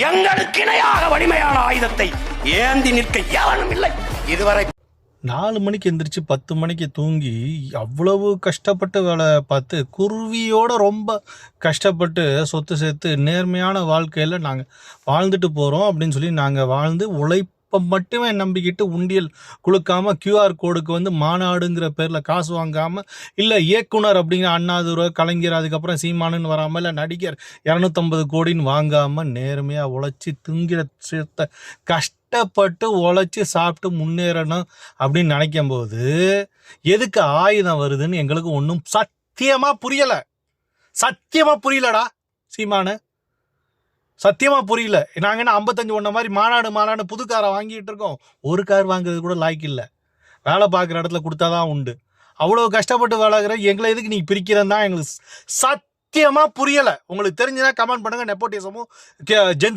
எங்களுக்கு இணையாக வலிமையான ஆயுதத்தை ஏந்தி நிற்க எவனும் இல்லை இதுவரை. 4 மணிக்கு எந்திரிச்சு 10 மணிக்கு தூங்கி அவ்வளவு கஷ்டப்பட்டு வேலை பார்த்து குருவியோட ரொம்ப கஷ்டப்பட்டு சொத்து சேர்த்து நேர்மையான வாழ்க்கையில் நாங்கள் வாழ்ந்துட்டு போகிறோம் அப்படின்னு சொல்லி நாங்கள் வாழ்ந்து உழைப்பை மட்டுமே நம்பிக்கிட்டு உண்டியல் குலுக்காமல் QR கோடுக்கு வந்து மாநாடுங்கிற பேரில் காசு வாங்காமல், இல்லை இயக்குனர் அப்படிங்கிற அண்ணாதுரை கலைஞர் அதுக்கப்புறம் சீமானுன்னு வராமல், இல்லை நடிகர் 250 கோடின்னு வாங்காமல் நேர்மையாக உழைச்சி திங்கிற கஷ்டப்பட்டு உழைச்சி சாப்பிட்டு முன்னேறணும் அப்படின்னு நினைக்கும் போது எதுக்கு ஆயுதம் வருதுன்னு எங்களுக்கு ஒன்றும் சத்தியமா புரியலடா சீமானு, சத்தியமா புரியல. நாங்கள் என்ன 55 ஒன்றை மாதிரி மாநாடு புது காரை வாங்கிட்டு இருக்கோம். ஒரு கார் வாங்குறது கூட லாய்க்கு இல்லை. வேலை பார்க்குற இடத்துல கொடுத்தாதான் உண்டு. அவ்வளோ கஷ்டப்பட்டு வேலைகிற எங்களை எதுக்கு நீ பிரிக்கிறன்னு தான் எங்களுக்கு சத்தியமா புரியலை. உங்களுக்கு தெரிஞ்சுன்னா கமெண்ட் பண்ணுங்க. நெப்போட்டிசமும் ஜென்ஸ்